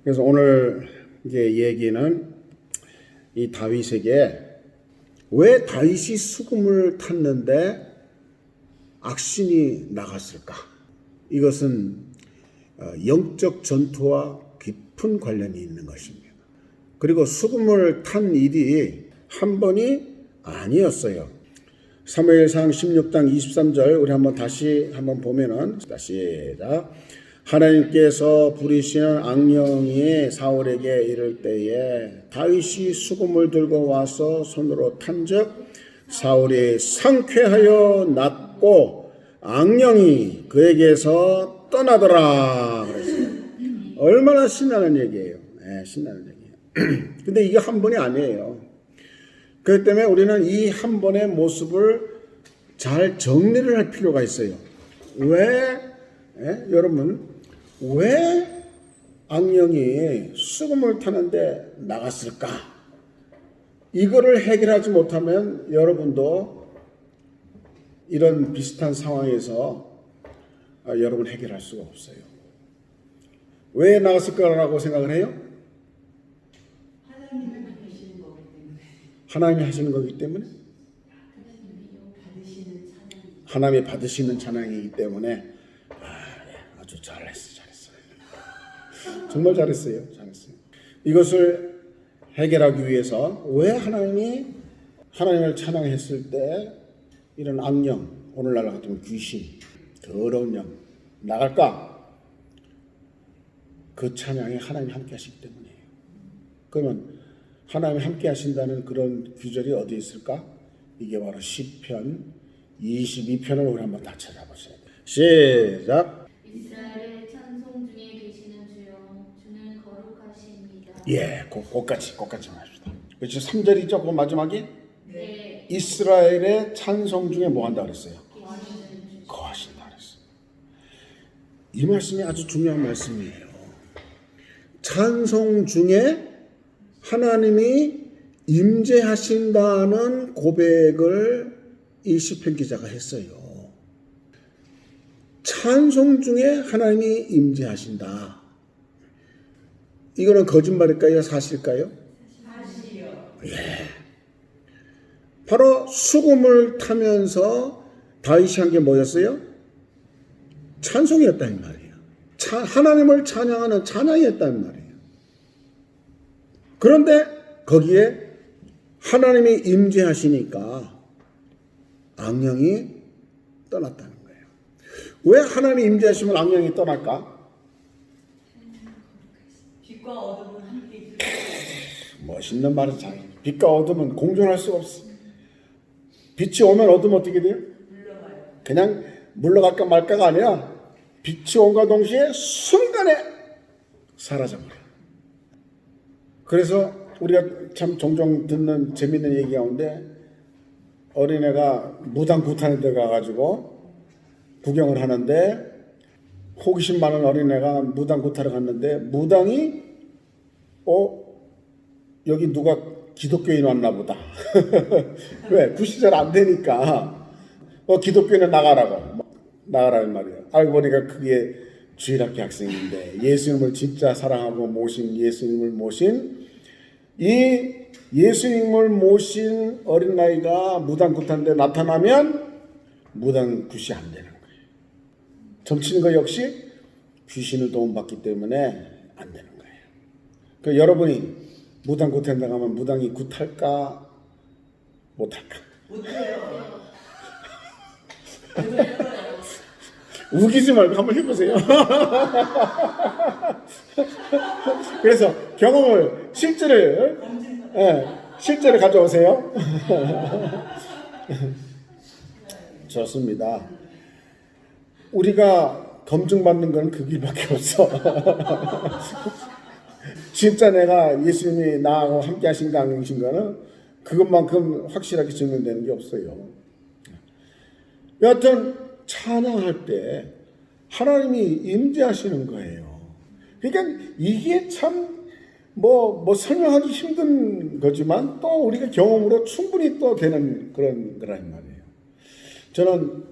그래서 오늘 이제 얘기는 이 다윗에게 왜 다윗이 수금을 탔는데 악신이 나갔을까? 이것은 영적 전투와 깊은 관련이 있는 것입니다. 그리고 수금을 탄 일이 한 번이 아니었어요. 사무엘상 16장 23절 우리 다시 한번 보면은 시작. 하나님께서 부리시는 악령이 사울에게 이를 때에 다윗이 수금을 들고 와서 손으로 탄즉 사울이 상쾌하여 낫고 악령이 그에게서 떠나더라. 그랬어요. 얼마나 신나는 얘기예요. 네, 신나는 얘기예요. 근데 이게 한 번이 아니에요. 그렇기 때문에 우리는 이 한 번의 모습을 잘 정리를 할 필요가 있어요. 여러분, 왜 악령이 수금을 타는데 나갔을까? 이거를 해결하지 못하면 여러분도 이런 비슷한 상황에서 여러분 해결할 수가 없어요. 왜 나갔을까라고 생각을 해요? 하나님이 하시는 거기 때문에. 하나님이 받으시는 찬양이기 때문에 아주 잘했어요. 정말 잘했어요. 이것을 해결하기 위해서 왜 하나님을 찬양했을 때 이런 악령, 오늘날 같은 귀신, 더러운 영 나갈까? 그 찬양에 하나님이 함께 하시기 때문이에요. 그러면 하나님이 함께 하신다는 그런 규절이 어디 있을까? 이게 바로 시편 22편을 우리 한번 다 찾아보세요. 시작. 이스라엘의 찬송 중에 계시는 주여, 주는 거룩하십니다. 예, 꼭같이 합시다. 그렇죠? 3절이죠, 그 마지막이? 네. 이스라엘의 찬송 중에 뭐 한다 그랬어요? 거하신다 그랬어요. 이 말씀이 아주 중요한 말씀이에요. 찬송 중에 하나님이 임재하신다는 고백을 이 시편 기자가 했어요. 찬송 중에 하나님이 임재하신다. 이거는 거짓말일까요? 사실일까요? 사실이요. 예. 바로 수금을 타면서 다윗이 한 게 뭐였어요? 찬송이었다는 말이에요. 하나님을 찬양하는 찬양이었다는 말이에요. 그런데 거기에 하나님이 임재하시니까 악령이 떠났다는 거예요. 왜 하나님이 임재하시면 악령이 떠날까? 빛과 어둠은 함께 멋있는 말을 잘. 빛과 어둠은 공존할 수가 없어. 빛이 오면 어둠은 어떻게 돼요? 물러가요. 그냥 물러갈까 말까가 아니라 빛이 온과 동시에 순간에 사라져버려요. 그래서 우리가 참 종종 듣는 재밌는 얘기 가운데 어린애가 무당 구타는 데 가가지고 구경을 하는데 호기심 많은 어린애가 무당 구타를 갔는데 무당이 여기 누가 기독교인 왔나 보다. 왜? 굿이 잘 안 되니까 기독교인은 나가라는 말이에요. 알고 보니까 그게 주일학교 학생인데 예수님을 진짜 사랑하고 예수님을 모신 어린아이가 무당 구타인데 나타나면 무당 굿이 안 되는 거예요. 점치는 거 역시 귀신을 도움받기 때문에 안 되는 거예요. 그러니까 여러분이 무당 굿한다 가면 무당이 굿할까 못할까? 못해요. 우기지 말고 한번 해보세요. 그래서 경험을 실제를 가져오세요. 좋습니다. 우리가 검증받는 건 그 길밖에 없어. 진짜 내가 예수님이 나하고 함께 하신가 안 하신가는 그것만큼 확실하게 증명되는 게 없어요. 여하튼 찬양할 때 하나님이 임재하시는 거예요. 그러니까 이게 참 설명하기 힘든 거지만 또 우리가 경험으로 충분히 또 되는 그런 거란 말이에요. 저는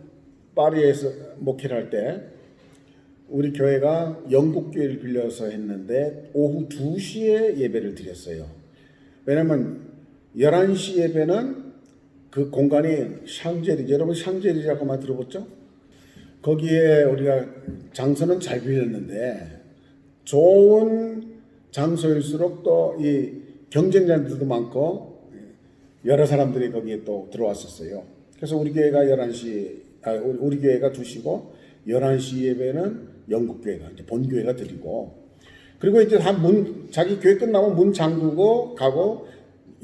파리에서 목회를 할 때 우리 교회가 영국 교회를 빌려서 했는데 오후 2시에 예배를 드렸어요. 왜냐면 11시 예배는 그 공간이 샹제리제, 여러분 샹제리제라고만 들어봤죠? 거기에 우리가 장소는 잘 빌렸는데 좋은 장소일수록 또 이 경쟁자들도 많고 여러 사람들이 거기에 또 들어왔었어요. 그래서 우리 교회가 2시고 11시 예배는 영국 교회가 이제 본교회가 드리고, 그리고 이제 자기 교회 끝나면 문 잠그고 가고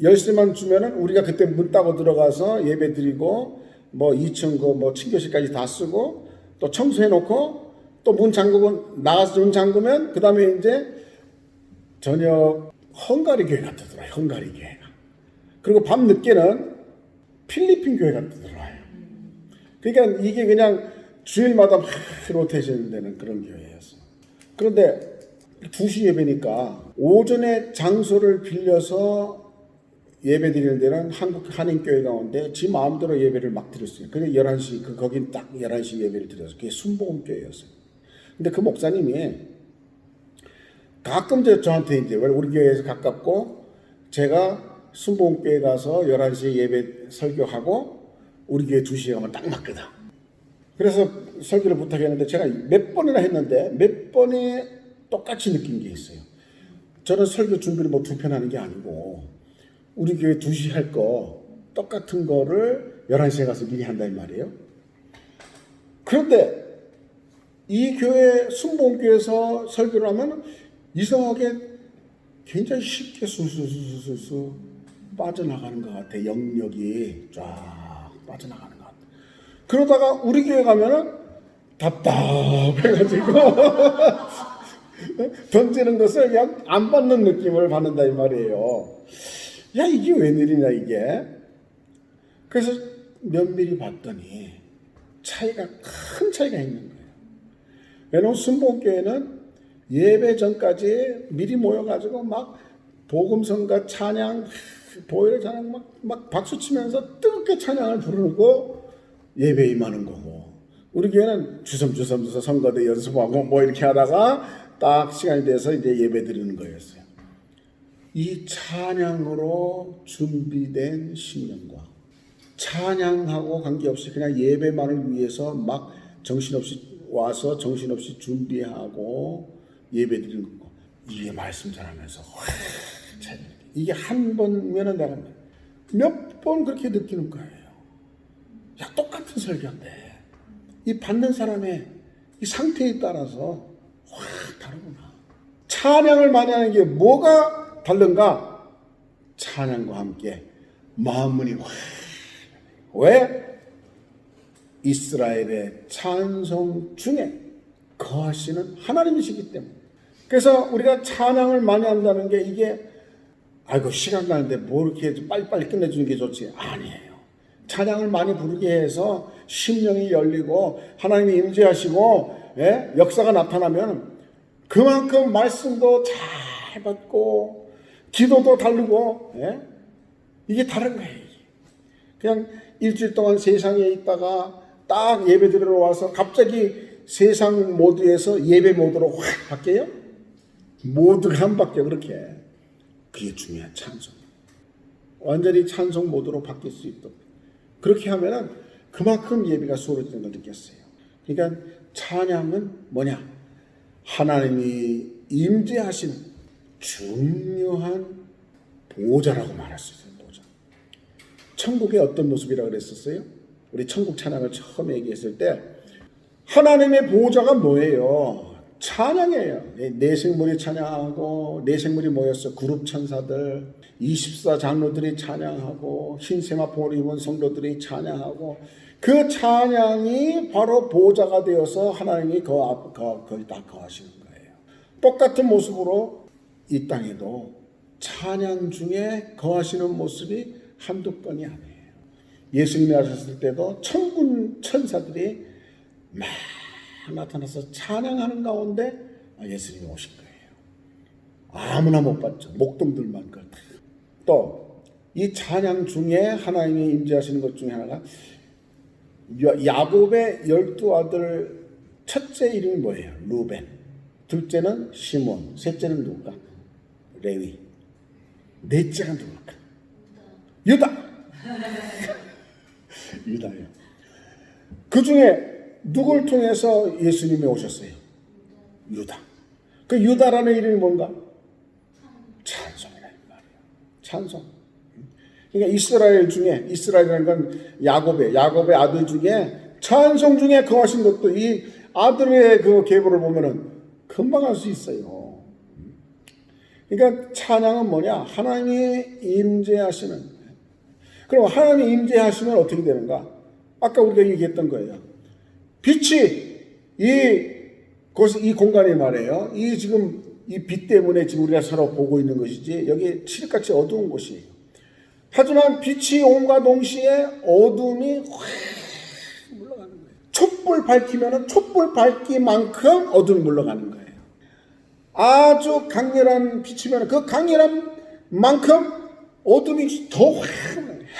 열쇠만 주면은 우리가 그때 문 따고 들어가서 예배 드리고 뭐 2층 뭐 친교실까지 다 쓰고 또 청소해 놓고 또 문 잠그고 나가서 문 잠그면 그 다음에 이제 저녁 헝가리 교회가 뜨더라고요. 헝가리 교회가. 그리고 밤 늦게는 필리핀 교회가 뜨더라고요. 그러니까 이게 그냥 주일마다 막 로테이션 되는 그런 교회였어요. 그런데 2시 예배니까 오전에 장소를 빌려서 예배 드리는 데는 한국 한인교회 가운데 지 마음대로 예배를 막 드렸어요. 근데 11시, 거긴 딱 11시 예배를 드렸어요. 그게 순복음교회였어요. 근데 그 목사님이 가끔 저한테 이제 우리 교회에서 가깝고 제가 순복음교회 가서 11시에 예배 설교하고 우리 교회 2시에 가면 딱 맞거든. 그래서 설교를 부탁했는데 제가 몇 번이나 했는데 몇 번에 똑같이 느낀 게 있어요. 저는 설교 준비를 뭐 2편 하는 게 아니고 우리 교회 2시 할 거 똑같은 거를 11시에 가서 미리 한다는 말이에요. 그런데 이 교회 순복음교회에서 설교를 하면 이상하게 굉장히 쉽게 수수수수수 빠져나가는 것 같아. 영역이 쫙 빠져나가는 것 같아. 그러다가 우리 교회 가면은 답답해가지고 던지는 것을 그냥 안 받는 느낌을 받는다 이 말이에요. 야, 이게 웬일이냐 이게. 그래서 면밀히 봤더니 큰 차이가 있는 거예요. 왜냐하면 순복음교회는 예배 전까지 미리 모여가지고 막 복음성가 찬양, 보혈의 찬양 막 박수 치면서 뜨겁게 찬양을 부르고 예배 임하는 거고, 우리 교회는 주섬주섬 선거대 연습하고 뭐 이렇게 하다가 딱 시간이 돼서 이제 예배 드리는 거였어요. 이 찬양으로 준비된 신령과 찬양하고 관계없이 그냥 예배만을 위해서 막 정신없이 와서 정신없이 준비하고 예배 드리는 거, 이게 말씀 전하면서 이게 한 번면은 내가 몇 번 그렇게 느끼는 거예요. 야, 똑같은 설교인데 이 받는 사람의 이 상태에 따라서 확 다르구나. 찬양을 많이 하는 게 뭐가 다른가? 찬양과 함께 마음문이 확. 왜? 이스라엘의 찬송 중에 거하시는 하나님이시기 때문에. 그래서 우리가 찬양을 많이 한다는 게 이게 아이고 시간 가는데 뭐 이렇게 빨리빨리 끝내주는 게 좋지? 아니에요. 찬양을 많이 부르게 해서 심령이 열리고 하나님이 임재하시고 역사가 나타나면 그만큼 말씀도 잘 받고 기도도 다르고 이게 다른 거예요. 그냥 일주일 동안 세상에 있다가 딱 예배 드리러 와서 갑자기 세상 모드에서 예배 모드로 확 바뀌어요? 모두가 안 바뀌어. 그렇게. 그게 중요한 찬송. 완전히 찬송 모드로 바뀔 수 있도록. 그렇게 하면은 그만큼 예배가 수월해지는 걸 느꼈어요. 그러니까 찬양은 뭐냐? 하나님이 임재하시는 중요한 보좌라고 말할 수 있어요. 보좌. 천국의 어떤 모습이라고 그랬었어요? 우리 천국 찬양을 처음 얘기했을 때 하나님의 보좌가 뭐예요? 찬양이에요. 네 생물이 찬양하고 네 생물이 모였어. 그룹 천사들 24장로들이 찬양하고 흰 세마포를 입은 성도들이 찬양하고 그 찬양이 바로 보좌가 되어서 하나님이 거기 다 거하시는 거예요. 똑같은 모습으로 이 땅에도 찬양 중에 거하시는 모습이 한두 건이 아니에요. 예수님이 하셨을 때도 천군 천사들이 막 나타나서 찬양하는 가운데 예수님이 오신 거예요. 아무나 못 봤죠. 목동들만. 또 이 찬양 중에 하나님이 임재하시는 것 중에 하나가 야곱의 12 아들 첫째 첫째 이름이 뭐예요? 루벤. 둘째는 시몬. 셋째는 누굴까? 레위. 넷째가 누굴까? 유다. 유다예요. 그 중에 누굴 통해서 예수님이 오셨어요? 유다. 그 유다라는 이름이 뭔가? 찬송이라는 말이에요. 찬송. 그러니까 이스라엘 중에, 이스라엘이라는 건 야곱의 아들 중에 찬송 중에 거하신 것도 이 아들의 그 계보를 보면은 금방 알 수 있어요. 그러니까 찬양은 뭐냐? 하나님이 임재하시는. 그럼 하나님이 임재하시면 어떻게 되는가? 아까 우리가 얘기했던 거예요. 빛이 이 공간이 말이에요. 이 지금 이 빛 때문에 지금 우리가 서로 보고 있는 것이지 여기 칠흑같이 어두운 곳이에요. 하지만 빛이 온과 동시에 어둠이 확 물러가는 거예요. 촛불 밝히면은 촛불 밝기만큼 어둠이 물러가는 거예요. 아주 강렬한 빛이면 그 강렬한 만큼 어둠이 더 확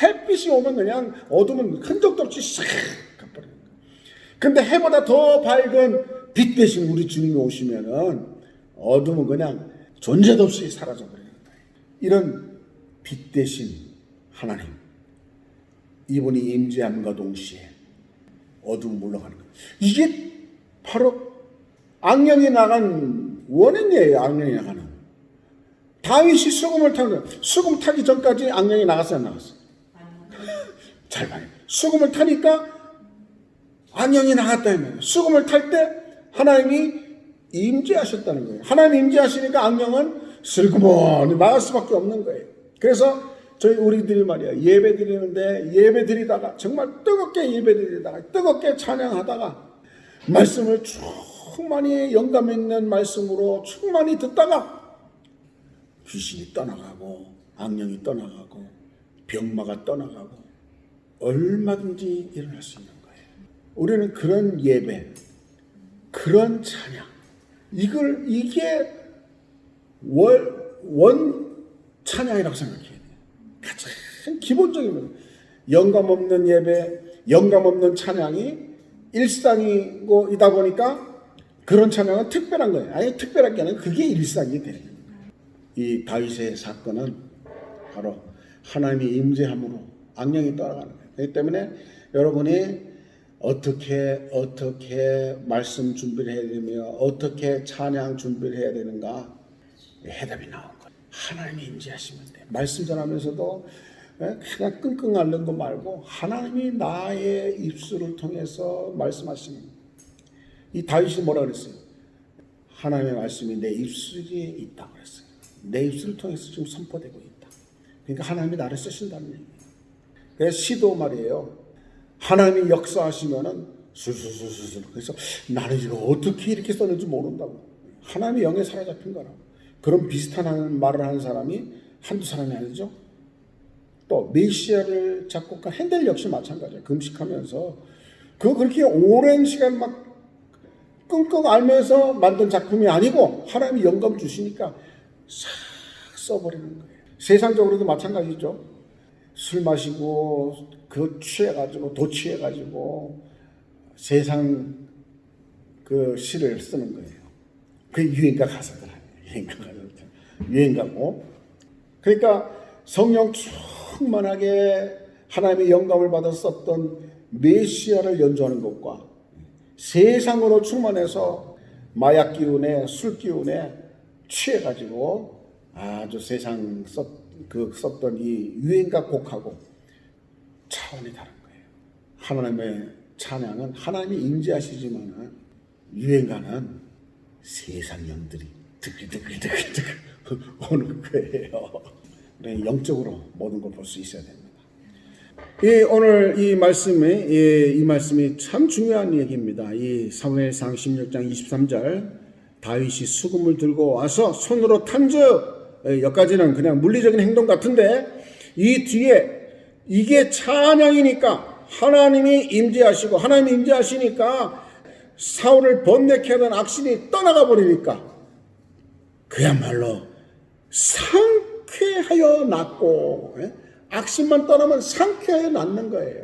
햇빛이 오면 그냥 어둠은 흔적도 없이 싹 가버려요. 근데 해보다 더 밝은 빛 대신 우리 주님이 오시면은 어둠은 그냥 존재도 없이 사라져버리는 거예요. 이런 빛 대신 하나님, 이분이 임재함과 동시에 어둠 물러가는 거예요. 이게 바로 악령이 나간 원인이에요. 악령이 나가는. 다윗이 수금을 타는 수금 타기 전까지 악령이 나갔어요, 안 나갔어요? 잘 봐요. 수금을 타니까 악령이 나갔다는 거예요. 수금을 탈 때 하나님이 임재하셨다는 거예요. 하나님이 임재하시니까 악령은 슬그머니 나갈 수밖에 없는 거예요. 그래서 우리들이 말이야 예배 드리는데 예배 드리다가 정말 뜨겁게 예배 드리다가 뜨겁게 찬양하다가 말씀을 충만히 영감 있는 말씀으로 충만히 듣다가 귀신이 떠나가고 악령이 떠나가고 병마가 떠나가고 얼마든지 일어날 수 있는 거예요. 우리는 그런 예배, 그런 찬양, 이게 원 찬양이라고 생각해야 돼요. 가장 기본적인 영감 없는 예배, 영감 없는 찬양이 일상이다 보니까 그런 찬양은 특별한 거예요. 아니 특별한 게 아니라 그게 일상이 되는 거예요. 이 다윗의 사건은 바로 하나님의 임재함으로 악령이 떠나가는 거예요. 그렇기 때문에 여러분이 어떻게 말씀 준비를 해야 되며 어떻게 찬양 준비를 해야 되는가 해답이 나온 거예요. 하나님이 임재하시면 돼. 말씀 전하면서도 그냥 끙끙 앓는 거 말고 하나님이 나의 입술을 통해서 말씀하시는 거예요. 이 다윗이 뭐라 그랬어요? 하나님의 말씀이 내 입술에 있다고 그랬어요. 내 입술을 통해서 지금 선포되고 있다. 그러니까 하나님이 나를 쓰신다는 얘기예요. 그래서 시도 말이에요. 하나님이 역사하시면은 술술술술. 그래서 나는 이거 어떻게 이렇게 썼는지 모른다고. 하나님이 영에 사로잡힌 거라고. 그런 비슷한 말을 하는 사람이 한두 사람이 아니죠. 또 메시아를 작곡한 핸델 역시 마찬가지예요. 금식하면서 그렇게 오랜 시간 막 끙끙 앓면서 만든 작품이 아니고 하나님이 영감 주시니까 싹 써버리는 거예요. 세상적으로도 마찬가지죠. 술 마시고 취해가지고 도취해가지고 세상 그 시를 쓰는 거예요. 그 유행가 가사들 아니에요. 유행가고. 그러니까 성령 충만하게 하나님의 영감을 받아 썼던 메시아를 연주하는 것과 세상으로 충만해서 마약 기운에 술 기운에 취해가지고 아주 세상 썼던 이 유행가 곡하고 차원이 다른 거예요. 하나님의 찬양은 하나님이 임재하시지만 유행가는 세상 영들이 드글드글 오는 거예요. 영적으로 모든 걸 볼 수 있어야 됩니다. 오늘 이 말씀이 참 중요한 얘기입니다. 이 사무엘상 16장 23절 다윗이 수금을 들고 와서 손으로 탄저 여기까지는 그냥 물리적인 행동 같은데 이 뒤에 이게 찬양이니까 하나님이 임재하시고 하나님이 임재하시니까 사울을 번뇌케 하던 악신이 떠나가 버리니까 그야말로 상쾌하여 낫고 악신만 떠나면 상쾌하여 낫는 거예요.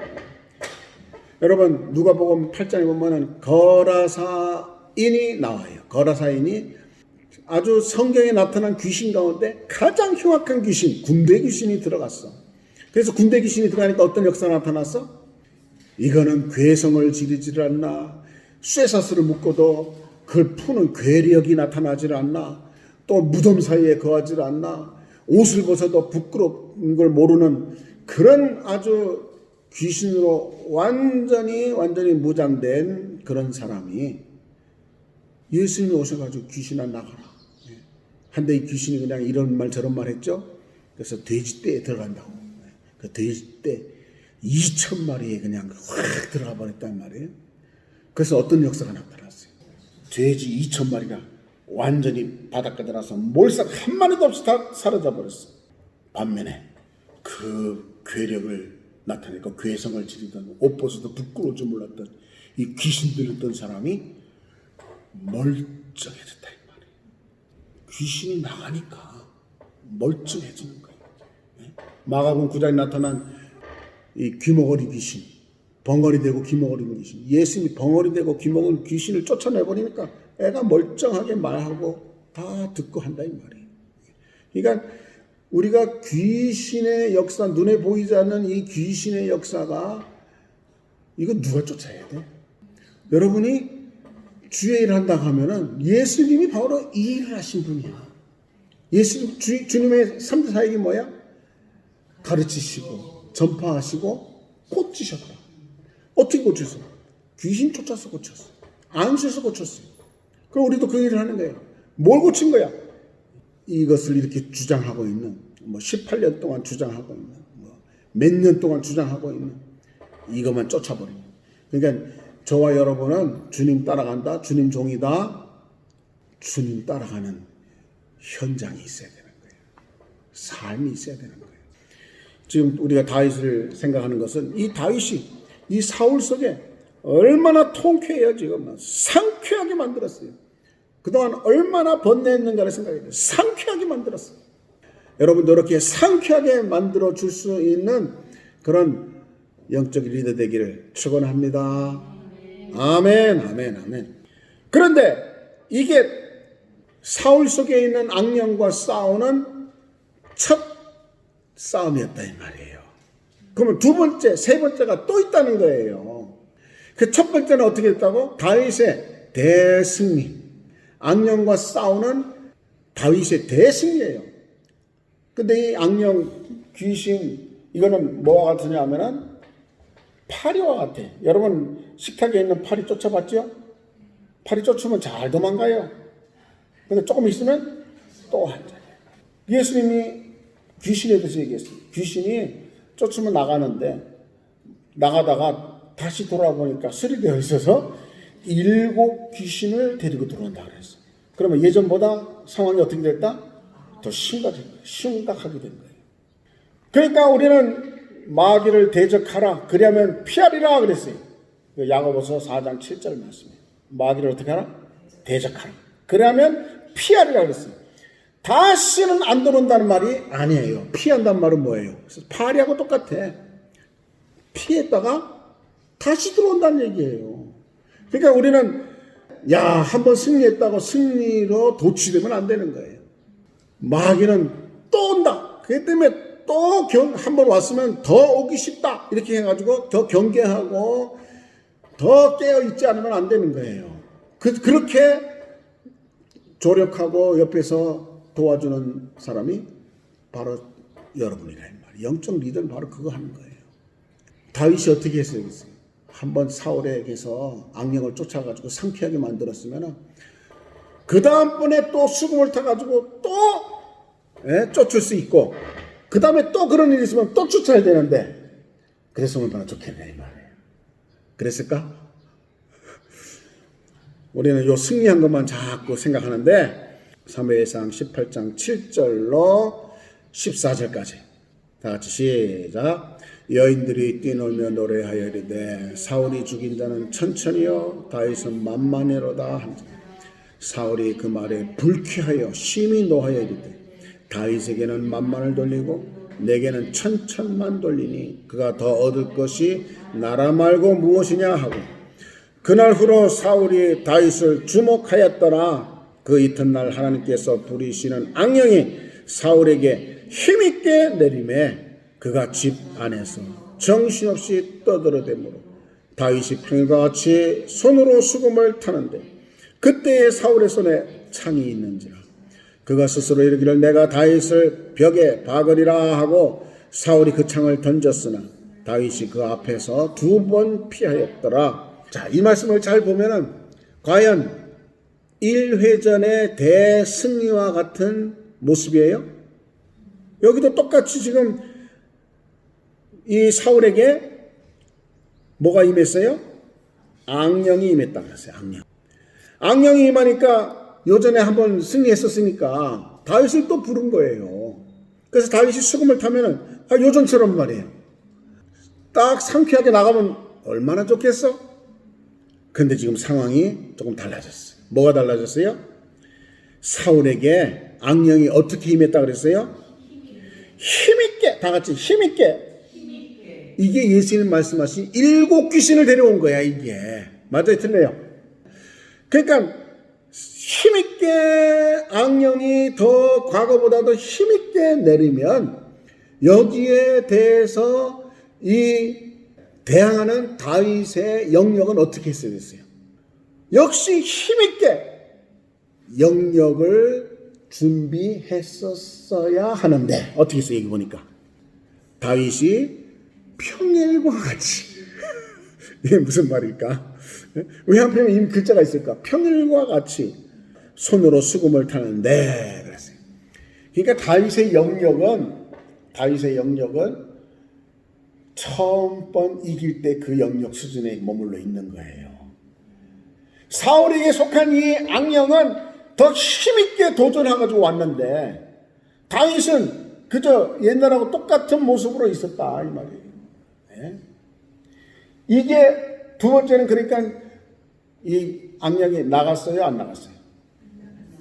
여러분 누가복음 8장에 보면은 거라사 거라사인이 나와요. 거라사인이 아주 성경에 나타난 귀신 가운데 가장 흉악한 귀신, 군대 귀신이 들어갔어. 그래서 군대 귀신이 들어가니까 어떤 역사가 나타났어? 이거는 괴성을 지르질 않나, 쇠사슬을 묶어도 그걸 푸는 괴력이 나타나질 않나, 또 무덤 사이에 거하질 않나, 옷을 벗어도 부끄러운 걸 모르는 그런 아주 귀신으로 완전히 무장된 그런 사람이 예수님이 오셔가지고 귀신아 나가라. 한데 이 귀신이 그냥 이런 말 저런 말 했죠. 그래서 돼지떼에 들어간다고. 그 돼지떼 2,000마리에 그냥 확 들어가 버렸단 말이에요. 그래서 어떤 역사가 나타났어요. 돼지 2,000마리가 완전히 바닷가에 들어가서 몰싹 한 마리도 없이 다 사라져 버렸어. 반면에 그 괴력을 나타내고 괴성을 지르던 옷 벗어도 부끄러울 줄 몰랐던 이 귀신 들었던 사람이 멀쩡해졌다 이 말이에요. 귀신이 나가니까 멀쩡해지는 거예요. 마가복음 9장에 나타난 이 귀머거리 귀신, 벙어리 되고 귀머거리 귀신, 예수님이 벙어리 되고 귀머거리 귀신을 쫓아내버리니까 애가 멀쩡하게 말하고 다 듣고 한다 이 말이에요. 그러니까 우리가 귀신의 역사, 눈에 보이지 않는 이 귀신의 역사가 이거 누가 쫓아야 돼? 여러분이 주의 일을 한다고 하면은 예수님이 바로 이 일을 하신 분이야. 주님의 3대 사역이 뭐야? 가르치시고 전파하시고 고치셨다. 어떻게 고쳤어? 귀신 쫓아서 고쳤어. 안수해서 고쳤어요. 그럼 우리도 그 일을 하는 거예요. 뭘 고친 거야? 이것을 이렇게 주장하고 있는, 18년 동안 주장하고 있는, 몇 년 동안 주장하고 있는 이것만 쫓아버리는. 그러니까 저와 여러분은 주님 따라간다, 주님 종이다, 주님 따라가는 현장이 있어야 되는 거예요. 삶이 있어야 되는 거예요. 지금 우리가 다윗을 생각하는 것은 이 다윗이 이 사울 속에 얼마나 통쾌해요. 지금 상쾌하게 만들었어요. 그동안 얼마나 번뇌했는가를 생각해야 돼요. 상쾌하게 만들었어요. 여러분도 이렇게 상쾌하게 만들어 줄 수 있는 그런 영적 리더 되기를 축원합니다. 아멘, 아멘, 아멘. 그런데 이게 사울 속에 있는 악령과 싸우는 첫 싸움이었다 이 말이에요. 그러면 두 번째, 세 번째가 또 있다는 거예요. 그 첫 번째는 어떻게 했다고? 다윗의 대승리. 악령과 싸우는 다윗의 대승리예요. 근데 이 악령, 귀신, 이거는 뭐와 같으냐 하면은 파리와 같아. 여러분 식탁에 있는 파리 쫓아봤죠? 파리 쫓으면 잘 도망가요. 근데 조금 있으면 또 한잔해. 예수님이 귀신에 대해서 얘기했어요. 귀신이 쫓으면 나가는데 나가다가 다시 돌아보니까 수리되어 있어서 7 귀신을 데리고 들어온다 그랬어. 그러면 예전보다 상황이 어떻게 됐다? 더 심각하게 된 거예요. 그러니까 우리는 마귀를 대적하라. 그러면 피하리라 그랬어요. 야고보서 4장 7절 말씀이에요. 마귀를 어떻게 하라? 대적하라. 그러면 피하리라 그랬어요. 다시는 안 들어온다는 말이 아니에요. 피한다는 말은 뭐예요? 그래서 파리하고 똑같아. 피했다가 다시 들어온다는 얘기예요. 그러니까 우리는 한번 승리했다고 승리로 도취되면 안 되는 거예요. 마귀는 또 온다. 그렇기 때문에 또 한 번 왔으면 더 오기 쉽다. 이렇게 해가지고 더 경계하고 더 깨어있지 않으면 안 되는 거예요. 그렇게 조력하고 옆에서 도와주는 사람이 바로 여러분이라 이 말이에요. 영적 리더는 바로 그거 하는 거예요. 다윗이 어떻게 했어요? 한번 사울에게서 악령을 쫓아가지고 상쾌하게 만들었으면 그 다음번에 또 수금을 타가지고 또 쫓을 수 있고 그 다음에 또 그런 일이 있으면 또 쫓아야 되는데 그래서 얼마나 좋겠네 이 말이에요. 그랬을까? 우리는 요 승리한 것만 자꾸 생각하는데 사무엘상 18장 7절로 14절까지 다 같이 시작. 여인들이 뛰놀며 노래하여 이르되 사울이 죽인 자는 천천히요 다윗은 만만해로다 한다. 사울이 그 말에 불쾌하여 심히 노하여 이르되 다윗에게는 만만을 돌리고 내게는 천천만 돌리니 그가 더 얻을 것이 나라 말고 무엇이냐 하고 그날 후로 사울이 다윗을 주목하였더라. 그 이튿날 하나님께서 부리시는 악령이 사울에게 힘있게 내림에 그가 집 안에서 정신없이 떠들어대므로 다윗이 평일과 같이 손으로 수금을 타는데 그때에 사울의 손에 창이 있는지라. 그가 스스로 이르기를 내가 다윗을 벽에 박으리라 하고 사울이 그 창을 던졌으나 다윗이 그 앞에서 2번 피하였더라. 자, 이 말씀을 잘 보면은 과연 1회전의 대승리와 같은 모습이에요. 여기도 똑같이 지금 이 사울에게 뭐가 임했어요? 악령이 임했다 그랬어요. 악령이 임하니까 요전에 한번 승리했었으니까 다윗을 또 부른 거예요. 그래서 다윗이 수금을 타면은 요전처럼 말이에요. 딱 상쾌하게 나가면 얼마나 좋겠어? 근데 지금 상황이 조금 달라졌어요. 뭐가 달라졌어요? 사울에게 악령이 어떻게 임했다 그랬어요? 힘있게, 다 같이 힘있게. 이게 예수님 말씀하신 7 귀신을 데려온 거야, 이게. 맞아요, 틀려요? 그러니까 힘있게 악령이 더 과거보다도 힘있게 내리면 여기에 대해서 이 대항하는 다윗의 영역은 어떻게 했어야 됐어요? 역시 힘있게 영역을 준비했었어야 하는데 어떻게 했어요? 여기 보니까 다윗이 평일과 같이 이게 무슨 말일까? 왜 하필이면 이 글자가 있을까? 평일과 같이 손으로 수금을 타는데 그랬어요. 그러니까 다윗의 영역은 처음 번 이길 때 그 영역 수준에 머물러 있는 거예요. 사울에게 속한 이 악령은 더 힘있게 도전해가지고 왔는데 다윗은 그저 옛날하고 똑같은 모습으로 있었다 이 말이에요. 네? 이게 두 번째는 그러니까 이 악령이 나갔어요, 안 나갔어요?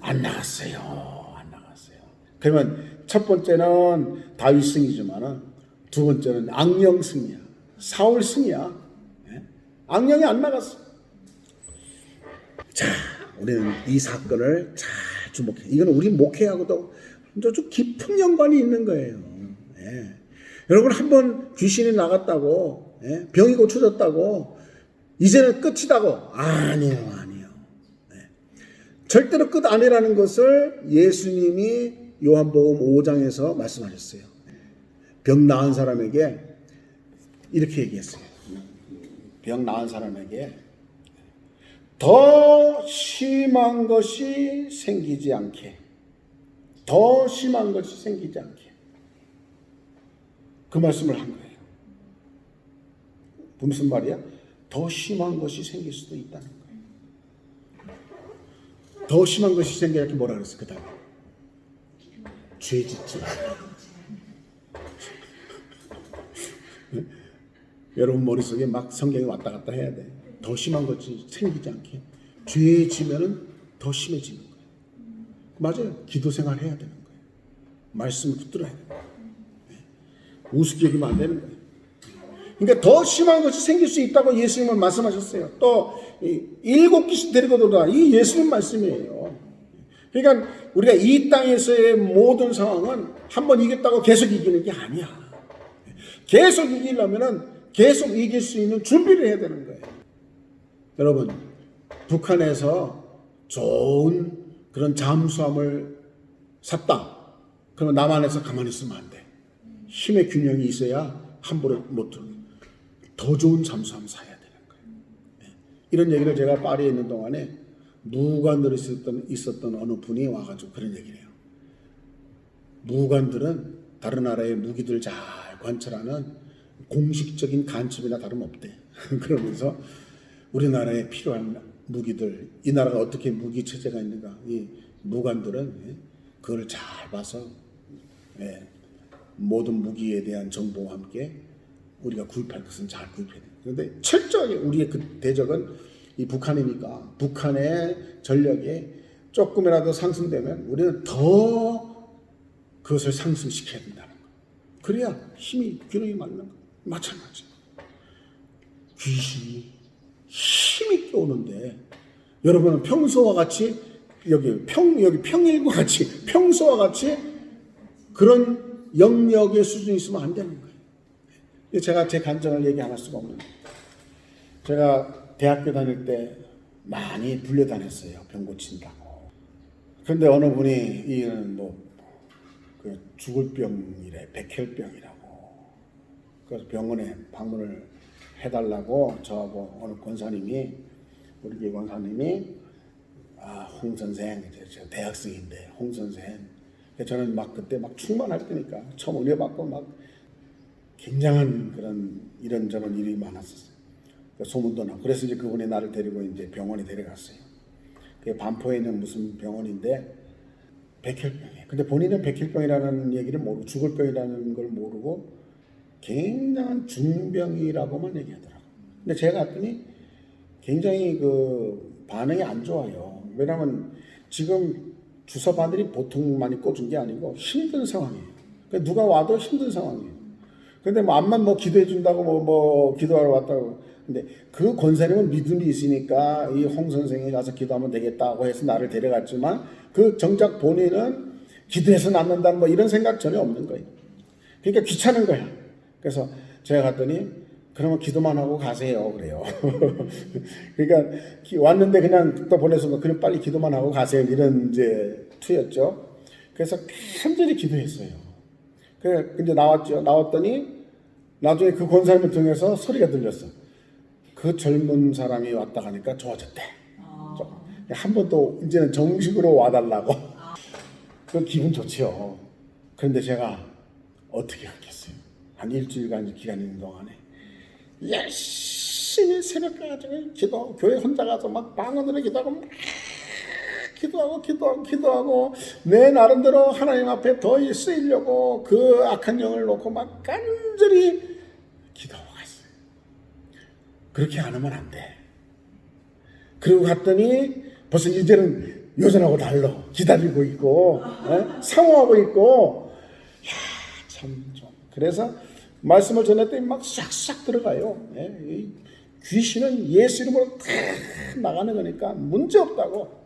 안 나갔어요. 그러면 첫 번째는 다윗 승이지만은 두 번째는 악령 승이야. 사울 승이야. 네? 악령이 안 나갔어. 자, 우리는 이 사건을 잘 주목해. 이건 우리 목회하고도 아주 깊은 연관이 있는 거예요. 네. 여러분 한번 귀신이 나갔다고, 네? 병이 고쳐졌다고, 이제는 끝이다고? 아니에요. 네. 절대로 끝 아니라는 것을 예수님이 요한복음 5장에서 말씀하셨어요. 병 나은 사람에게 이렇게 얘기했어요. 병 나은 사람에게 더 심한 것이 생기지 않게. 그 말씀을 한 거예요. 무슨 말이야? 더 심한 것이 생길 수도 있다는 거예요. 더 심한 것이 생기지 않게 뭐라 그랬어? 그 다음에 죄 짓지. 여러분 머릿속에 막 성경이 왔다 갔다 해야 돼. 더 심한 것이 생기지 않게. 죄 지면은 더 심해지는 거예요. 맞아요. 기도 생활 해야 되는 거예요. 말씀을 붙들어야 돼요. 우습게 여기면 안 되는 거예요. 그러니까 더 심한 것이 생길 수 있다고 예수님은 말씀하셨어요. 또 7 귀신 데리고 돌아가. 이 예수님 말씀이에요. 그러니까 우리가 이 땅에서의 모든 상황은 한번 이겼다고 계속 이기는 게 아니야. 계속 이기려면은 계속 이길 수 있는 준비를 해야 되는 거예요. 여러분, 북한에서 좋은 그런 잠수함을 샀다. 그러면 남한에서 가만히 있으면 안 돼. 힘의 균형이 있어야 함부로 못 들어. 더 좋은 잠수함 사야 되는 거예요. 이런 얘기를 제가 파리에 있는 동안에 무관들이 있었던 어느 분이 와가지고 그런 얘기를 해요. 무관들은 다른 나라의 무기들 잘 관찰하는 공식적인 간첩이나 다름없대. 그러면서 우리나라에 필요한 무기들, 이 나라가 어떻게 무기 체제가 있는가, 이 무관들은 그걸 잘 봐서 모든 무기에 대한 정보와 함께 우리가 구입할 것은 잘 구입해야 돼. 그런데 철저하게 우리의 그 대적은 이 북한이니까 북한의 전력이 조금이라도 상승되면 우리는 더 그것을 상승시켜야 된다는 거예요. 그래야 힘이 균형이 맞는 거예요. 마찬가지. 귀신이 힘있게 오는데 여러분은 평소와 같이 여기 평일과 같이 평소와 같이 그런 영역의 수준이 있으면 안 되는 거예요. 제가 제 감정을 얘기 안 할 수가 없는 거예요. 제가 대학교 다닐 때 많이 불려다녔어요. 병 고친다고. 그런데 어느 분이 이는 그 죽을 병이래, 백혈병이라고. 그래서 병원에 방문을 해달라고 저하고 어느 권사님이, 우리 교회 권사님이, 홍 선생, 제가 대학생인데 홍 선생. 저는 막 그때 막 충만할 때니까 처음 은혜 받고 막 굉장한 그런 이런저런 일이 많았었어요. 소문도 나고. 그래서 이제 그분이 나를 데리고 이제 병원에 데려갔어요. 그게 반포에 있는 무슨 병원인데 백혈병이에요. 근데 본인은 백혈병이라는 얘기를 모르고 죽을 병이라는 걸 모르고 굉장한 중병이라고만 얘기하더라고요. 근데 제가 갔더니 굉장히 그 반응이 안 좋아요. 왜냐하면 지금 주사바들이 보통 많이 꽂은 게 아니고 힘든 상황이에요. 그러니까 누가 와도 힘든 상황이에요. 근데 뭐 암만 뭐 기도해 준다고 뭐 기도하러 왔다고. 근데 그 권사님은 믿음이 있으니까 이 홍 선생이 가서 기도하면 되겠다고 해서 나를 데려갔지만 그 정작 본인은 기도해서 낫는다는 뭐 이런 생각 전혀 없는 거예요. 그러니까 귀찮은 거야. 그래서 제가 갔더니 그러면 기도만 하고 가세요 그래요. 그러니까 왔는데 그냥 또 보내서 그냥 빨리 기도만 하고 가세요 이런 이제 투였죠. 그래서 간절히 기도했어요. 근데 나왔죠. 나왔더니 나중에 그 권사님을 통해서 소리가 들렸어. 그 젊은 사람이 왔다 가니까 좋아졌대. 한 번 또 이제는 정식으로 와달라고. 그 기분 좋지요. 그런데 제가 어떻게 하겠어요? 한 일주일간 기간 있는 동안에 열심히 새벽까지 기도, 교회 혼자 가서 막 방언으로 기도하고 막 기도하고 내 나름대로 하나님 앞에 더 쓰이려고 그 악한 영을 놓고 막 간절히 기도하고 갔어요. 그렇게 안 하면 안 돼. 그리고 갔더니 벌써 이제는 요전하고 달라. 기다리고 있고 사모하고 있고 참 좀. 그래서 말씀을 전했더니 막 싹싹 들어가요. 귀신은 예수 이름으로 다 나가는 거니까 문제 없다고.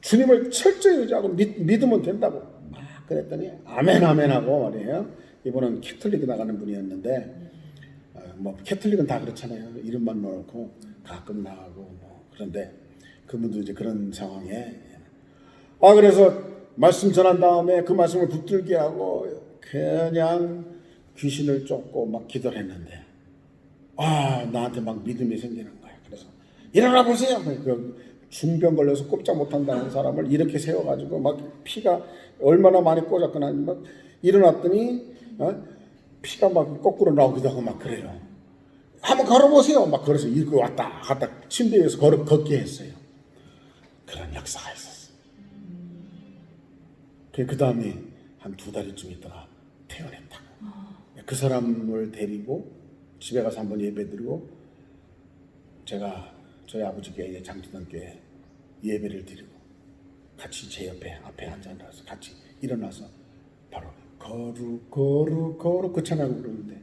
주님을 철저히 의지하고 믿으면 된다고 막 그랬더니 아멘 하고 말이에요. 이분은 캐톨릭에 나가는 분이었는데 뭐 캐톨릭은 다 그렇잖아요. 이름만 넣고 가끔 나가고 뭐 그런데 그분도 이제 그런 상황에 그래서 말씀 전한 다음에 그 말씀을 붙들게 하고 그냥 귀신을 쫓고 막 기도를 했는데 나한테 막 믿음이 생기는 거예요. 그래서 일어나 보세요. 그 중병 걸려서 꼼짝 못한다는 사람을 이렇게 세워가지고 막 피가 얼마나 많이 꽂았거나 막 일어났더니 피가 막 거꾸로 나오기도 하고 막 그래요. 한번 걸어보세요. 막 걸어서 이렇게 왔다 갔다 침대 위에서 걷게 했어요. 그런 역사가 있었어요. 그 다음에 한 2달쯤 있다가 퇴원했다고. 그 사람을 데리고 집에 가서 한번 예배 드리고 제가 저희 아버지 교회 장로교회 예배를 드리고 같이 제 앞에 앉아서 같이 일어나서 바로 거룩 그 찬양을 부르는데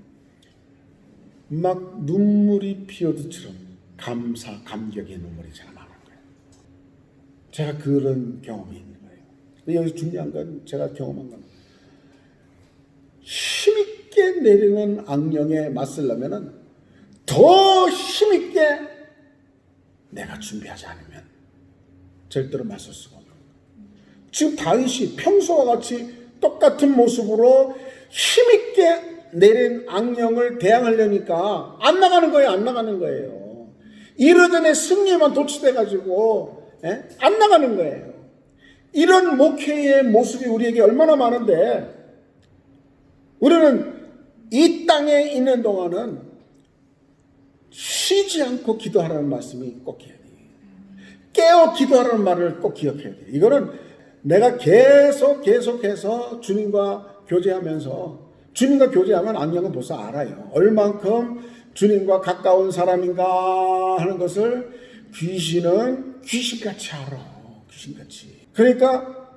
막 눈물이 피어드처럼 감격의 눈물이 제가 나는 거예요. 제가 그런 경험이 있는 거예요. 근데 여기서 중요한 건 제가 경험한 건 힘있게 내리는 악령에 맞서려면은 더 힘있게 내가 준비하지 않으면 절대로 맞설 수가 없는 거예요. 지금 다윗이 평소와 같이 똑같은 모습으로 힘있게 내린 악령을 대항하려니까 안 나가는 거예요. 이러전에 승리에만 도취돼가지고 안 나가는 거예요. 이런 목회의 모습이 우리에게 얼마나 많은데 우리는 이 땅에 있는 동안은 쉬지 않고 기도하라는 말씀이 꼭 해야 돼요. 깨어 기도하라는 말을 꼭 기억해야 돼요. 이거는 내가 계속해서 주님과 교제하면 악령은 벌써 알아요. 얼만큼 주님과 가까운 사람인가 하는 것을 귀신은 귀신같이 알아. 귀신같이. 그러니까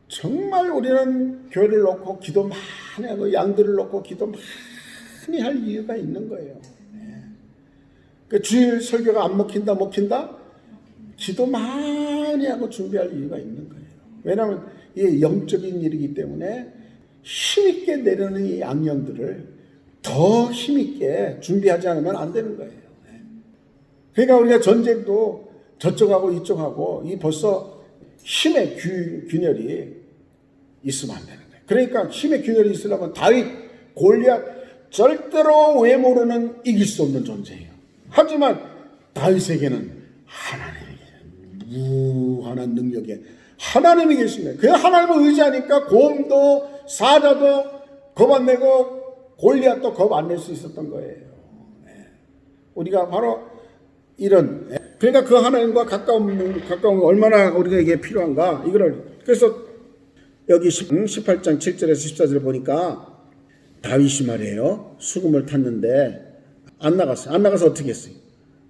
정말 우리는 교회를 놓고 기도 많이 하고 양들을 놓고 기도 많이 할 이유가 있는 거예요. 그 주일 설교가 안 먹힌다? 기도 많이 하고 준비할 이유가 있는 거예요. 왜냐하면 이게 영적인 일이기 때문에 힘있게 내려는 이 악령들을 더 힘있게 준비하지 않으면 안 되는 거예요. 그러니까 우리가 전쟁도 저쪽하고 이쪽하고 이 벌써 힘의 균열이 있으면 안 되는 거예요. 그러니까 힘의 균열이 있으려면 다윗, 골리앗 절대로 외모로는 이길 수 없는 존재예요. 하지만 다윗에게는 무한한 능력에 하나님이 계시네. 그 하나님을 의지하니까 곰도 사자도 겁 안 내고 골리앗도 겁 안 낼 수 있었던 거예요. 우리가 바로 이런, 그러니까 그 하나님과 가까운 얼마나 우리에게 필요한가 이거를. 그래서 여기 18장 7절에서 14절을 보니까 다윗이 말이에요, 수금을 탔는데 안 나갔어요. 안 나가서 어떻게 했어요?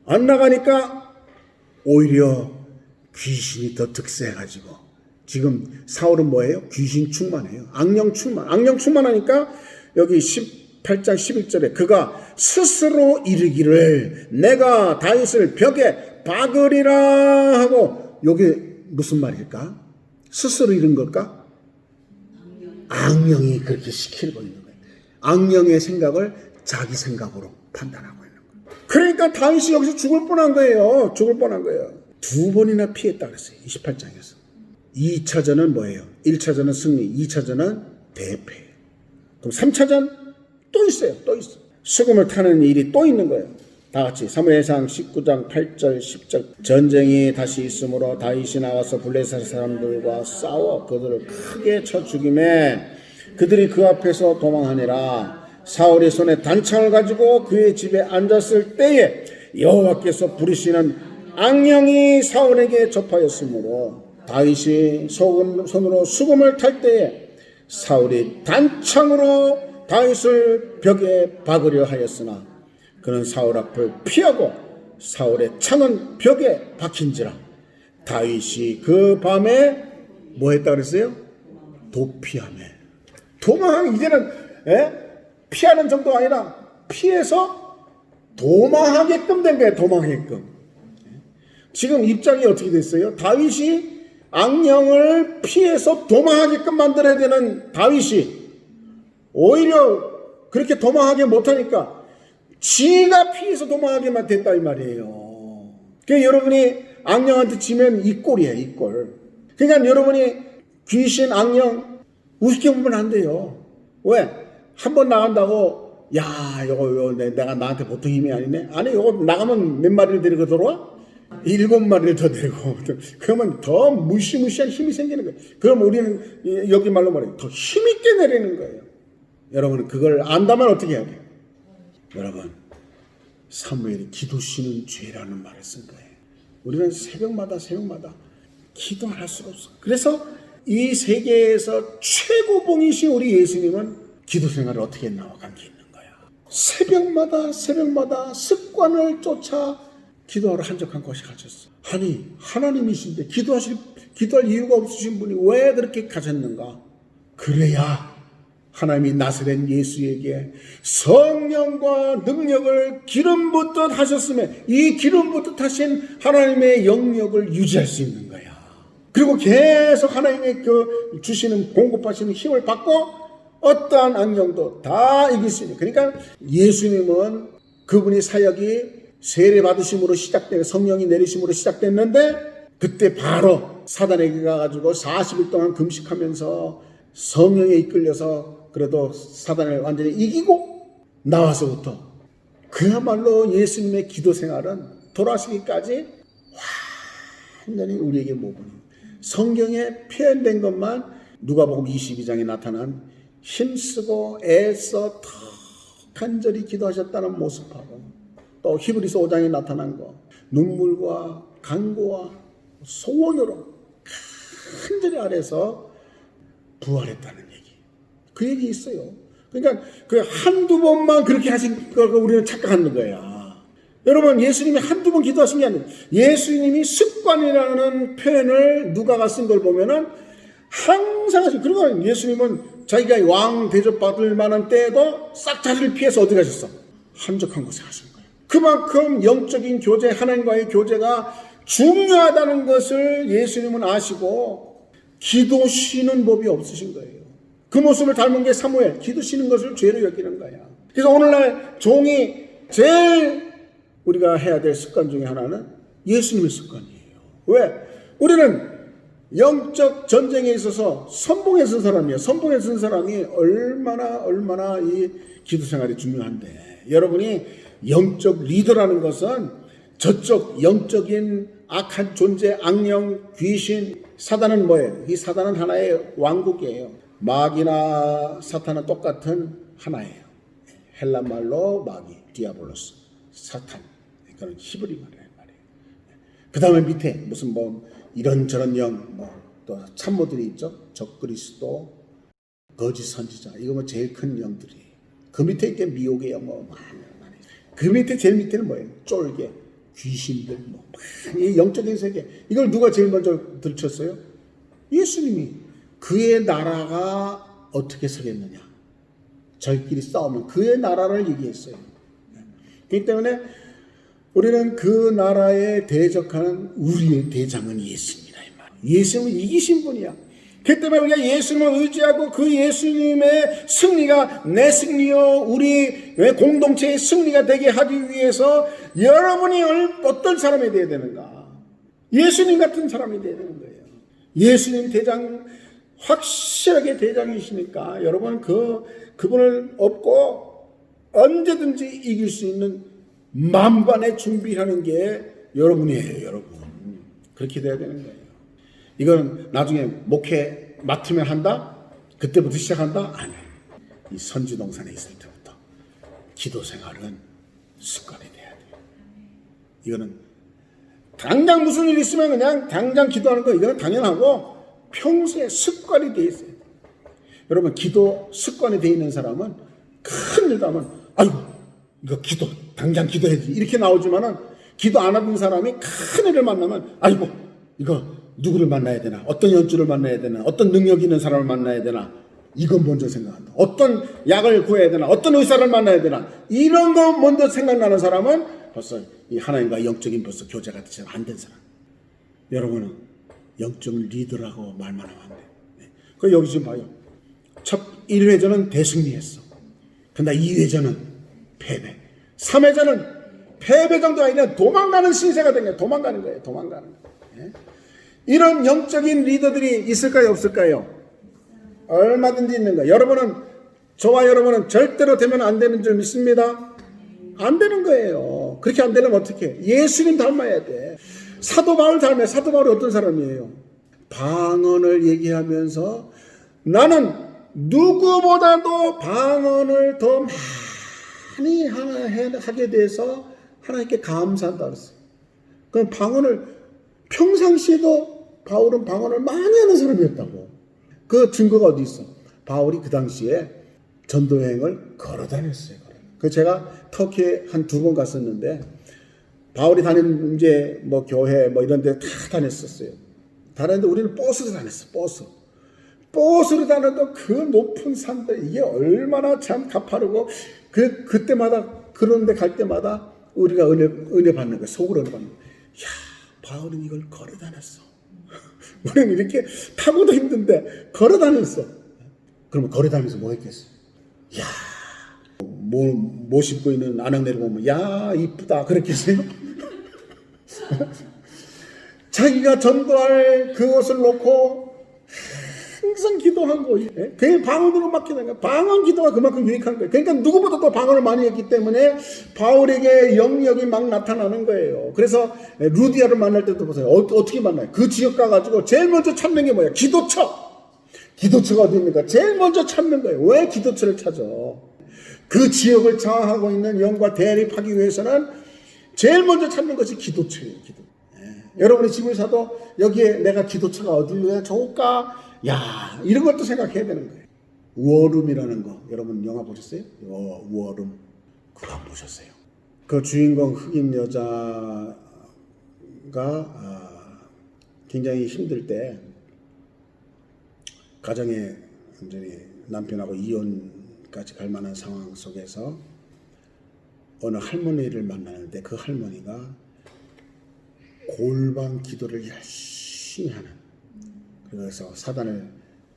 안 나가니까 오히려 귀신이 더 득세해가지고, 지금 사울은 뭐예요? 귀신 충만해요. 악령 충만하니까 여기 18장 11절에 그가 스스로 이르기를 내가 다윗을 벽에 박으리라 하고, 요게 무슨 말일까? 스스로 이른 걸까? 악령이 그렇게 시키고 있는 거예요. 악령의 생각을 자기 생각으로 판단하고 있는 거예요. 그러니까 다윗이 여기서 죽을 뻔한 거예요. 두 번이나 피했다 그랬어요. 28장에서. 2차전은 뭐예요? 1차전은 승리, 2차전은 대패. 그럼 3차전 또 있어요. 수금을 타는 일이 또 있는 거예요. 다 같이 사무엘상 19장 8절 10절. 전쟁이 다시 있으므로 다윗이 나와서 블레셋 사람들과 싸워 그들을 크게 쳐 죽이매 그들이 그 앞에서 도망하니라. 사울이 손에 단창을 가지고 그의 집에 앉았을 때에 여호와께서 부르시는 악령이 사울에게 접하였으므로 다윗이 손으로 수금을 탈 때에 사울이 단창으로 다윗을 벽에 박으려 하였으나 그는 사울 앞을 피하고 사울의 창은 벽에 박힌지라. 다윗이 그 밤에 뭐 했다 그랬어요? 도피하며. 이제는 피하는 정도가 아니라 피해서 도망하게끔 된 거예요. 도망하게끔. 지금 입장이 어떻게 됐어요? 다윗이 악령을 피해서 도망하게끔 만들어야 되는 다윗이 오히려 그렇게 도망하게 못하니까 지가 피해서 도망하게만 됐다 이 말이에요. 그러니까 여러분이 악령한테 지면 이 꼴이에요. 이 꼴. 그러니까 여러분이 귀신, 악령 우습게 보면 안 돼요. 왜? 한 번 나간다고 이거 내가 나한테 보통 힘이 아니네. 아니 이거 나가면 몇 마리를 데리고 들어와? 7마리를 더 데리고. 그러면 더 무시무시한 힘이 생기는 거예요. 그럼 우리는 여기 말로 말해요, 더 힘있게 내리는 거예요. 여러분 그걸 안다면 어떻게 해야 돼요? 여러분 사무엘이 기도 쉬는 죄라는 말을 쓴 거예요. 우리는 새벽마다 기도할 수가 없어. 그래서 이 세계에서 최고봉이신 우리 예수님은 기도 생활을 어떻게 했나와 관계 있는 거야. 새벽마다 습관을 쫓아 기도하러 한적한 곳에 가셨어. 아니 하나님이신데 기도할 이유가 없으신 분이 왜 그렇게 가셨는가? 그래야 하나님이 나사렛 예수에게 성령과 능력을 기름 붓듯 하셨으면 이 기름 붓듯 하신 하나님의 영역을 유지할 수 있는 거야. 그리고 계속 하나님의 그 주시는 공급하시는 힘을 받고 어떠한 악령도 다 이길 수 있는. 그러니까 예수님은 그분이 사역이 세례 받으심으로 시작되고 성령이 내리심으로 시작됐는데 그때 바로 사단에게 가가지고 40일 동안 금식하면서 성령에 이끌려서 그래도 사단을 완전히 이기고 나와서부터 그야말로 예수님의 기도 생활은 돌아가시기까지 완전히 우리에게 모범. 성경에 표현된 것만 누가복음 22장에 나타난 힘쓰고 애써 더 간절히 기도하셨다는 모습하고 또 히브리서 5장에 나타난 거 눈물과 간구와 소원으로 간절히 아래서 부활했다는 얘기. 그 얘기 있어요. 그러니까 그 한두 번만 그렇게 하신 걸 우리는 착각하는 거야. 여러분 예수님이 한두 번 기도하신 게 아니에요. 예수님이 습관이라는 표현을 누가가 쓴 걸 보면은 항상 하시고, 그리고 예수님은 자기가 왕 대접받을 만한 때에도 싹 자리를 피해서 어디 가셨어? 한적한 곳에 가신 거예요. 그만큼 영적인 교제, 하나님과의 교제가 중요하다는 것을 예수님은 아시고 기도 쉬는 법이 없으신 거예요. 그 모습을 닮은 게 사무엘, 기도 쉬는 것을 죄로 여기는 거야. 그래서 오늘날 종이 제일 우리가 해야 될 습관 중에 하나는 예수님의 습관이에요. 왜? 우리는 영적 전쟁에 있어서 선봉에 선 사람이에요. 선봉에 선 사람이 얼마나 이 기도 생활이 중요한데, 여러분이 영적 리더라는 것은 저쪽 영적인 악한 존재, 악령, 귀신, 사단은 뭐예요? 이 사단은 하나의 왕국이에요. 마귀나 사탄은 똑같은 하나예요. 헬라 말로 마귀, 디아볼로스, 사탄. 이거는 히브리 말이에요. 그 다음에 밑에 무슨 뭐 이런저런 영, 또 참모들이 있죠. 적그리스도, 거짓 선지자. 이거 뭐 제일 큰 영들이. 그 밑에 있게 미혹의 영 많아요. 그 밑에 제일 밑에는 뭐예요? 쫄개, 귀신들, 이 영적인 세계. 이걸 누가 제일 먼저 들쳤어요? 예수님이. 그의 나라가 어떻게 서겠느냐? 저희끼리 싸우면 그의 나라를 얘기했어요. 그렇기 때문에 우리는 그 나라에 대적하는 우리의 대장은 예수입니다. 예수님은 이기신 분이야. 그 때문에 우리가 예수님을 의지하고 그 예수님의 승리가 내 승리요, 우리 공동체의 승리가 되게 하기 위해서 여러분이 어떤 사람이 되어야 되는가? 예수님 같은 사람이 되어야 되는 거예요. 예수님 대장, 확실하게 대장이시니까 여러분 그분을 업고 언제든지 이길 수 있는 만반의 준비하는 게 여러분이에요. 여러분. 그렇게 돼야 되는 거예요. 이건 나중에 목회 맡으면 한다? 그때부터 시작한다? 아니에요. 이 선지동산에 있을 때부터 기도 생활은 습관이 돼야 돼요. 이거는 당장 무슨 일 있으면 그냥 당장 기도하는 거, 이거는 당연하고 평소에 습관이 돼 있어요. 여러분, 기도 습관이 돼 있는 사람은 큰일 나면 아이고 이거 기도 당장 기도해야지 이렇게 나오지만은, 기도 안 하는 사람이 큰 일을 만나면 아이고 이거 누구를 만나야 되나, 어떤 연주를 만나야 되나, 어떤 능력 있는 사람을 만나야 되나, 이건 먼저 생각한다. 어떤 약을 구해야 되나, 어떤 의사를 만나야 되나, 이런 거 먼저 생각나는 사람은 벌써 이 하나님과 영적인 벌써 교제가 안 된 사람. 여러분은 영적 리더라고 말만 하면 안 돼. 그 여기 지금 봐요. 첫 1회전은 대승리했어. 근데 2회전은 패배. 3회전은 패배 정도가 아니라 도망가는 신세가 된 거예요. 도망가는 거예요. 도망가는 거예요. 이런 영적인 리더들이 있을까요? 없을까요? 얼마든지 있는 거예요. 여러분은, 저와 여러분은 절대로 되면 안 되는 줄 믿습니다. 안 되는 거예요. 그렇게 안 되려면 어떻게? 예수님 닮아야 돼. 사도 바울 닮아요. 사도 바울이 어떤 사람이에요? 방언을 얘기하면서 나는 누구보다도 방언을 더 많이 하게 돼서 하나님께 감사한다 그랬어요. 그럼 방언을 평상시에도 바울은 방언을 많이 하는 사람이었다고. 그 증거가 어디 있어? 바울이 그 당시에 전도 여행을 걸어 다녔어요. 그 제가 터키에 한 2번 갔었는데, 바울이 다니는 이제 뭐 교회 뭐 이런 데 다 다녔었어요. 다녔는데 우리는 버스로 다녔어. 버스로 다녀도 그 높은 산들, 이게 얼마나 참 가파르고, 그때마다 그런 데 갈 때마다 우리가 은혜 받는 거야. 속으로 은혜 받는 거야. 야, 바울은 이걸 걸어 다녔어. 우리는 이렇게 타고도 힘든데 걸어 다녔어. 그러면 걸어 다니면서 뭐 했겠어? 야, 뭐 신고 있는 아낙네를 보면 야 이쁘다 그랬겠어요? 자기가 전도할 그것을 놓고 항상 기도한 거예요. 그게 방언으로 맡기는 거예요. 방언 기도가 그만큼 유익한 거예요. 그러니까 누구보다 더 방언을 많이 했기 때문에 바울에게 영역이 막 나타나는 거예요. 그래서 루디아를 만날 때도 보세요. 어떻게 만나요? 그 지역 가가지고 제일 먼저 찾는 게 뭐야? 기도처. 기도처가 어디입니까? 제일 먼저 찾는 거예요. 왜 기도처를 찾아? 그 지역을 장악하고 있는 영과 대립하기 위해서는 제일 먼저 찾는 것이 기도처예요. 기도. 여러분이 집을 사도 여기에 내가 기도처가 어디에 좋을까? 야, 이런 것도 생각해야 되는 거예요. 워룸이라는 거, 여러분 영화 보셨어요? 워룸. 그거 안 보셨어요? 그 주인공 흑인 여자가 굉장히 힘들 때, 가정에 완전히 남편하고 이혼까지 갈 만한 상황 속에서 어느 할머니를 만나는데 그 할머니가 골방 기도를 열심히 하는, 그래서 사단을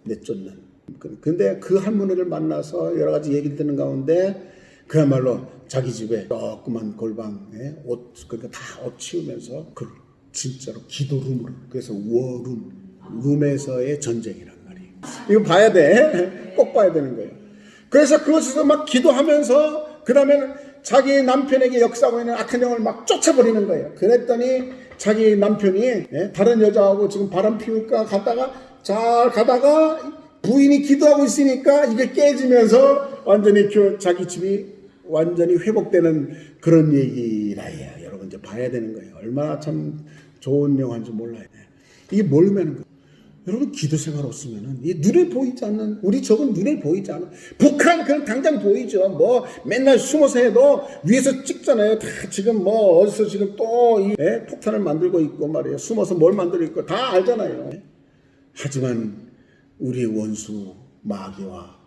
내쫓는. 근데 그 할머니를 만나서 여러 가지 얘기를 듣는 가운데 그야말로 자기 집에 조그만 골방에 옷, 그러니까 다 옷 치우면서 그 진짜로 기도룸으로, 그래서 워룸, 룸에서의 전쟁이란 말이에요. 이거 봐야 돼. 꼭 봐야 되는 거예요. 그래서 그것에서 막 기도하면서 그 다음에는 자기 남편에게 역사하고 있는 악한 영을 막 쫓아버리는 거예요. 그랬더니 자기 남편이 다른 여자하고 지금 바람 피울까 가다가 잘 가다가 부인이 기도하고 있으니까 이게 깨지면서 완전히 자기 집이 완전히 회복되는 그런 얘기라요. 여러분 이제 봐야 되는 거예요. 얼마나 참 좋은 영화인지 몰라요. 이게 뭘 의미하는 거예요? 여러분 기도 생활 없으면은 이 눈에 보이지 않는, 우리 적은 눈에 보이지 않은, 북한 그냥 당장 보이죠. 뭐 맨날 숨어서 해도 위에서 찍잖아요. 다 지금 뭐 어디서 지금 또 이 폭탄을 만들고 있고 말이에요. 숨어서 뭘 만들고 있고 다 알잖아요. 하지만 우리의 원수 마귀와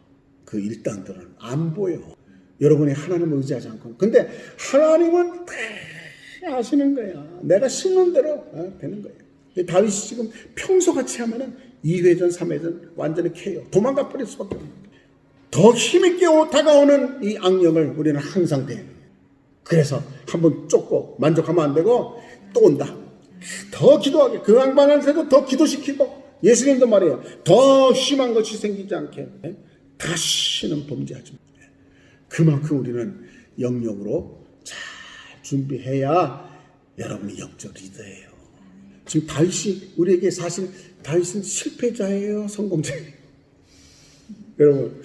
그 일당들은 안 보여. 여러분이 하나님을 의지하지 않고. 근데 하나님은 다 아시는 거야. 내가 심는 대로 되는 거예요. 다윗이 지금 평소같이 하면은 2회전 3회전 완전히 캐요. 도망가 버릴 수밖에 없는 거예요. 더 힘있게 다가오는 이 악령을 우리는 항상 대해요. 그래서 한번 쫓고 만족하면 안 되고 또 온다. 더 기도하게, 그 양반한테도 더 기도시키고, 예수님도 말이에요. 더 심한 것이 생기지 않게 다시는 범죄하지 마. 그만큼 우리는 영역으로 잘 준비해야 여러분이 영적 리더예요. 지금 다윗이 우리에게, 사실 다윗은 실패자예요, 성공자예요? 여러분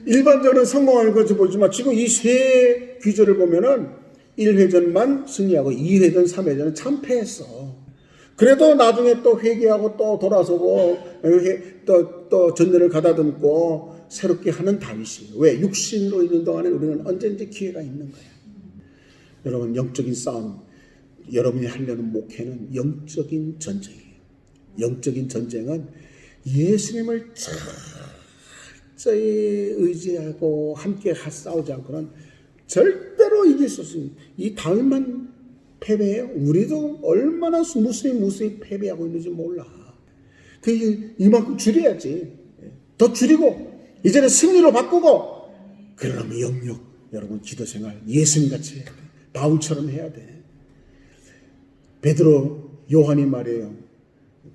일반적으로 성공하는 것을 보지만 지금 이 세 귀절을 보면은 1회전만 승리하고 2회전 3회전은 참패했어. 그래도 나중에 또 회개하고 또 돌아서고 또 전쟁을 가다듬고 새롭게 하는 다윗이. 왜? 육신으로 있는 동안에 우리는 언제든지 기회가 있는 거야. 여러분 영적인 싸움, 여러분이 하려는 목회는 영적인 전쟁이에요. 영적인 전쟁은 예수님을 철저히 의지하고 함께 싸우지 않고는 절대로 이길 수 없습니다. 이 다윗만 패배해요? 우리도 얼마나 무수히 패배하고 있는지 몰라. 이만큼 줄여야지. 더 줄이고 이제는 승리로 바꾸고, 그러면 영역, 여러분 기도 생활 예수님같이 해야 돼. 바울처럼 해야 돼. 베드로 요한이 말이에요.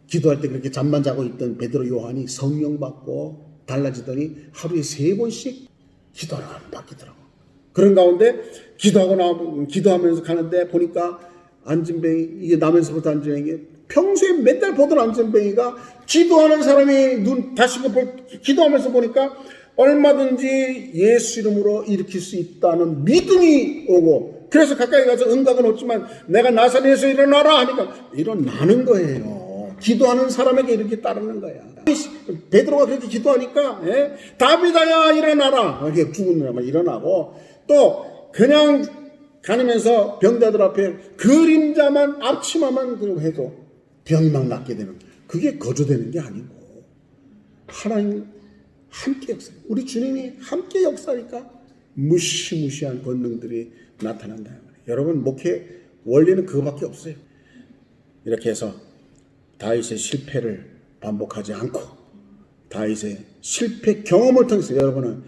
기도할 때 그렇게 잠만 자고 있던 베드로 요한이 성령 받고 달라지더니 하루에 3번씩 기도를 바뀌더라고. 그런 가운데 기도하면서 가는데 보니까 안진뱅이, 이게 남에서부터 안진뱅이, 평소에 맨날 보던 안진뱅이가 기도하는 사람이 눈 다시고 기도하면서 보니까 얼마든지 예수 이름으로 일으킬 수 있다는 믿음이 오고, 그래서 가까이 가서 응답은 없지만 내가 나사렛에서 일어나라 하니까 일어나는 거예요. 기도하는 사람에게 이렇게 따르는 거야. 베드로가 그렇게 기도하니까 다비다야 일어나라, 이렇게 죽은 사람은 일어나고, 또 그냥 다니면서 병자들 앞에 그림자만 앞치마만 해도 병이 막 낫게 되는, 그게 거저되는 게 아니고 하나님 함께 역사해요. 우리 주님이 함께 역사하니까 무시무시한 권능들이 나타난다. 여러분 목회 원리는 그거밖에 없어요. 이렇게 해서 다윗의 실패를 반복하지 않고 다윗의 실패 경험을 통해서 여러분은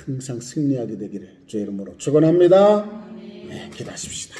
항상 승리하게 되기를 주의 이름으로 축원합니다. 네, 기도하십시다.